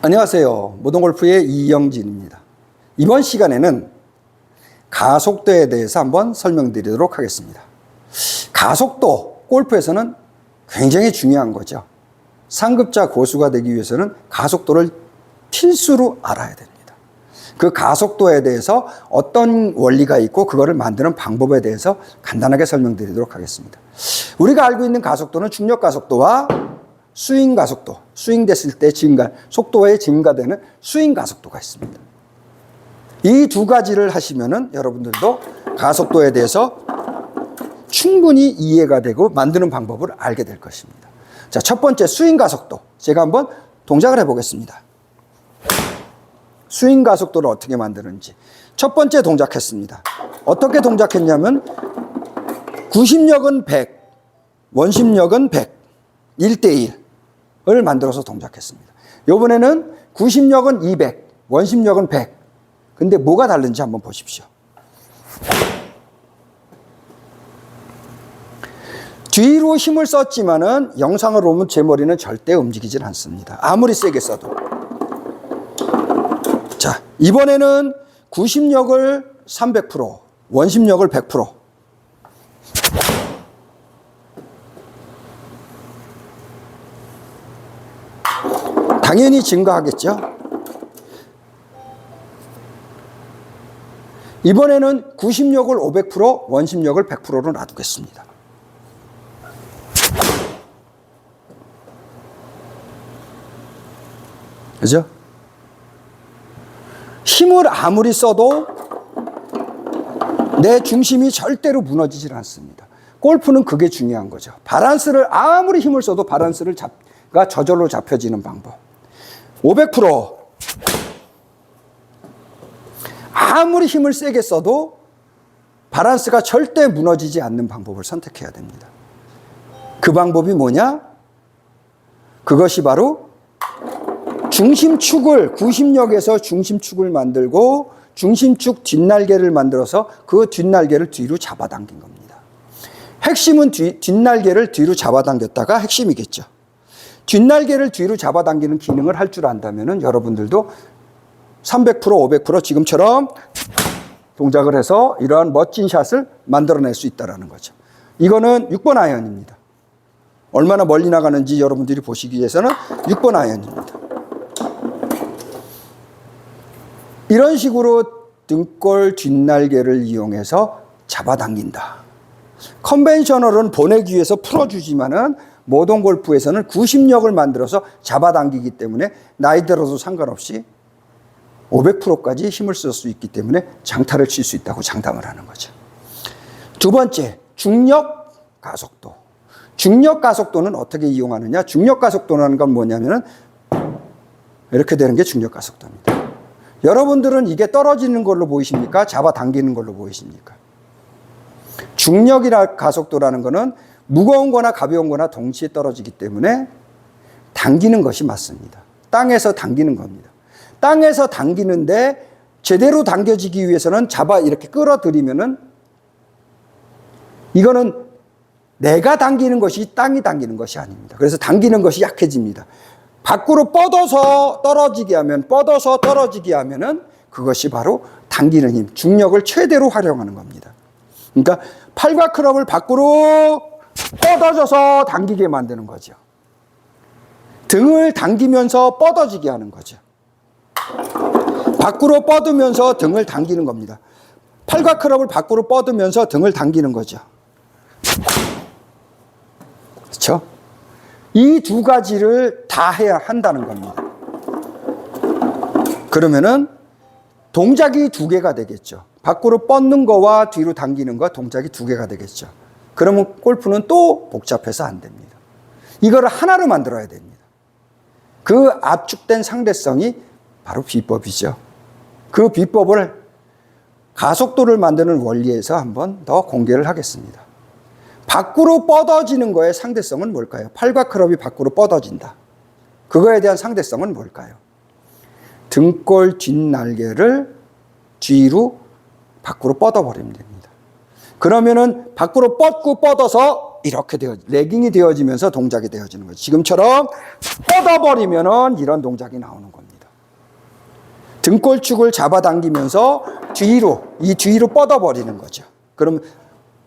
안녕하세요. 모던골프의 이영진입니다. 이번 시간에는 가속도에 대해서 한번 설명드리도록 하겠습니다. 가속도, 골프에서는 굉장히 중요한 거죠. 상급자 고수가 되기 위해서는 가속도를 필수로 알아야 됩니다. 그 가속도에 대해서 어떤 원리가 있고 그거를 만드는 방법에 대해서 간단하게 설명드리도록 하겠습니다. 우리가 알고 있는 가속도는 중력 가속도와 스윙 가속도, 스윙 됐을 때 속도에 증가되는 스윙 가속도가 있습니다. 이 두 가지를 하시면은 여러분들도 가속도에 대해서 충분히 이해가 되고 만드는 방법을 알게 될 것입니다. 자, 첫 번째 스윙 가속도. 제가 한번 동작을 해보겠습니다. 스윙 가속도를 어떻게 만드는지. 첫 번째 동작했습니다. 어떻게 동작했냐면 구심력은 100, 원심력은 100, 1대1을 만들어서 동작했습니다. 이번에는 구심력은 200, 원심력은 100. 근데 뭐가 다른지 한번 보십시오. 뒤로 힘을 썼지만은 영상을 보면 제 머리는 절대 움직이질 않습니다. 아무리 세게 써도. 자, 이번에는 구심력을 300%, 원심력을 100%. 당연히 증가하겠죠. 이번에는 구심력을 500%, 원심력을 100%로 놔두겠습니다. 그죠? 힘을 아무리 써도 내 중심이 절대로 무너지질 않습니다. 골프는 그게 중요한 거죠. 밸런스를 아무리 힘을 써도 밸런스가 저절로 잡혀지는 방법. 500% 아무리 힘을 세게 써도 밸런스가 절대 무너지지 않는 방법을 선택해야 됩니다. 그 방법이 뭐냐? 그것이 바로 중심축을, 구심력에서 중심축을 만들고 중심축 뒷날개를 만들어서 그 뒷날개를 뒤로 잡아당긴 겁니다. 핵심은 뒷날개를 뒤로 잡아당겼다가 핵심이겠죠. 뒷날개를 뒤로 잡아당기는 기능을 할 줄 안다면 여러분들도 300%, 500% 지금처럼 동작을 해서 이러한 멋진 샷을 만들어낼 수 있다는 거죠. 이거는 6번 아이언입니다. 얼마나 멀리 나가는지 여러분들이 보시기 위해서는 6번 아이언입니다. 이런 식으로 등골 뒷날개를 이용해서 잡아당긴다. 컨벤셔널은 보내기 위해서 풀어주지만은 모던 골프에서는 구심력을 만들어서 잡아당기기 때문에 나이 들어도 상관없이 500%까지 힘을 쓸 수 있기 때문에 장타를 칠 수 있다고 장담을 하는 거죠. 두 번째, 중력 가속도. 중력 가속도는 어떻게 이용하느냐? 중력 가속도라는 건 뭐냐면은 이렇게 되는 게 중력 가속도입니다. 여러분들은 이게 떨어지는 걸로 보이십니까? 잡아당기는 걸로 보이십니까? 중력이나 가속도라는 거는 무거운 거나 가벼운 거나 동시에 떨어지기 때문에 당기는 것이 맞습니다. 땅에서 당기는 겁니다. 땅에서 당기는데 제대로 당겨지기 위해서는 잡아 이렇게 끌어들이면은 이거는 내가 당기는 것이 땅이 당기는 것이 아닙니다. 그래서 당기는 것이 약해집니다. 밖으로 뻗어서 떨어지게 하면은 그것이 바로 당기는 힘, 중력을 최대로 활용하는 겁니다. 그러니까 팔과 클럽을 밖으로 뻗어져서 당기게 만드는 거죠. 등을 당기면서 뻗어지게 하는 거죠. 밖으로 뻗으면서 등을 당기는 겁니다. 팔과 클럽을 밖으로 뻗으면서 등을 당기는 거죠. 그렇죠? 이 두 가지를 다 해야 한다는 겁니다. 그러면은 동작이 두 개가 되겠죠. 밖으로 뻗는 거와 뒤로 당기는 거 동작이 두 개가 되겠죠. 그러면 골프는 또 복잡해서 안 됩니다. 이거를 하나로 만들어야 됩니다. 그 압축된 상대성이 바로 비법이죠. 그 비법을 가속도를 만드는 원리에서 한번 더 공개를 하겠습니다. 밖으로 뻗어지는 거의 상대성은 뭘까요? 팔과 클럽이 밖으로 뻗어진다. 그거에 대한 상대성은 뭘까요? 등골 뒷날개를 뒤로 밖으로 뻗어버리면 됩니다. 그러면은 밖으로 뻗고 뻗어서 이렇게 레깅이 되어지면서 동작이 되어지는 거죠. 지금처럼 뻗어버리면은 이런 동작이 나오는 겁니다. 등골축을 잡아당기면서 뒤로 뻗어버리는 거죠. 그럼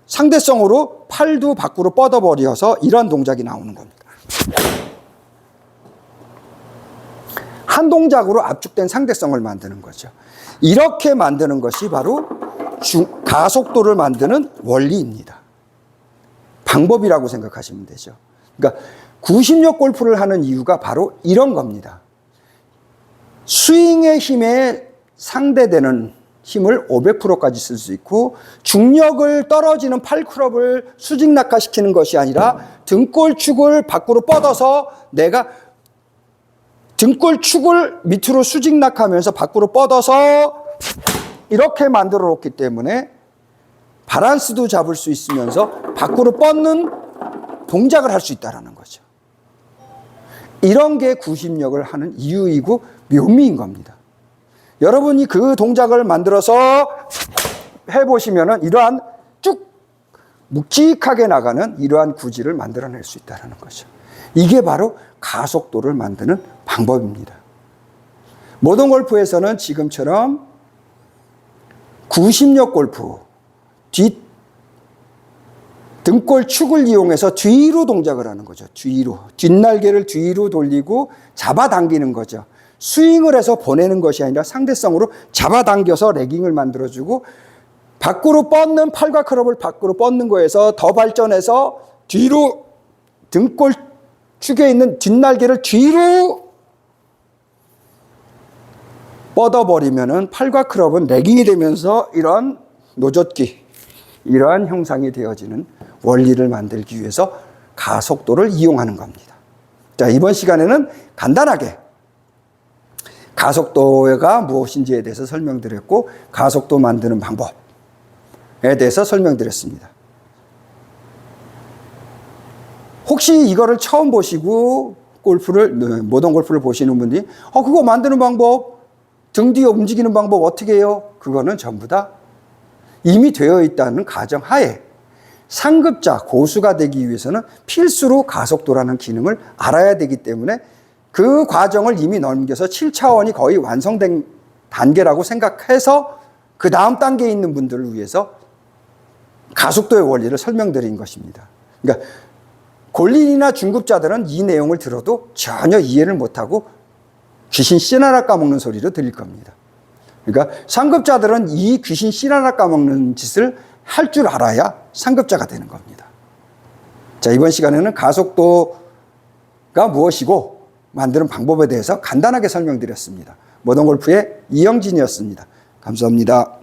상대성으로 팔도 밖으로 뻗어버려서 이런 동작이 나오는 겁니다. 한 동작으로 압축된 상대성을 만드는 거죠. 이렇게 만드는 것이 바로 가속도를 만드는 원리입니다. 방법이라고 생각하시면 되죠. 그러니까 구심력 골프를 하는 이유가 바로 이런 겁니다. 스윙의 힘에 상대되는 힘을 500%까지 쓸 수 있고, 중력을 떨어지는 팔클럽을 수직 낙하시키는 것이 아니라 등골축을 밖으로 뻗어서 내가 등골축을 밑으로 수직 낙하하면서 밖으로 뻗어서 이렇게 만들어 놓기 때문에 바란스도 잡을 수 있으면서 밖으로 뻗는 동작을 할 수 있다는 거죠. 이런 게 구심력을 하는 이유이고 묘미인 겁니다. 여러분이 그 동작을 만들어서 해보시면은 이러한 쭉 묵직하게 나가는 이러한 구질을 만들어낼 수 있다는 거죠. 이게 바로 가속도를 만드는 방법입니다. 모던 골프에서는 지금처럼 구심력 골프, 등골축을 이용해서 뒤로 동작을 하는 거죠. 뒤로. 뒷날개를 뒤로 돌리고 잡아당기는 거죠. 스윙을 해서 보내는 것이 아니라 상대성으로 잡아당겨서 레깅을 만들어주고, 밖으로 뻗는 팔과 클럽을 밖으로 뻗는 거에서 더 발전해서 뒤로 등골축에 있는 뒷날개를 뒤로 뻗어버리면은 팔과 클럽은 레깅이 되면서 이런 노젓기, 이러한 형상이 되어지는 원리를 만들기 위해서 가속도를 이용하는 겁니다. 자, 이번 시간에는 간단하게 가속도가 무엇인지에 대해서 설명드렸고, 가속도 만드는 방법에 대해서 설명드렸습니다. 혹시 이거를 처음 보시고 모던 골프를 보시는 분들이 그거 만드는 방법, 등 뒤에 움직이는 방법 어떻게 해요? 그거는 전부 다 이미 되어 있다는 가정하에 상급자, 고수가 되기 위해서는 필수로 가속도라는 기능을 알아야 되기 때문에 그 과정을 이미 넘겨서 7차원이 거의 완성된 단계라고 생각해서 그 다음 단계에 있는 분들을 위해서 가속도의 원리를 설명드린 것입니다. 그러니까 골린이나 중급자들은 이 내용을 들어도 전혀 이해를 못하고 귀신 씨 하나 까먹는 소리로 들릴 겁니다. 그러니까 상급자들은 이 귀신 씨 하나 까먹는 짓을 할 줄 알아야 상급자가 되는 겁니다. 자, 이번 시간에는 가속도가 무엇이고 만드는 방법에 대해서 간단하게 설명드렸습니다. 모던 골프의 이영진이었습니다. 감사합니다.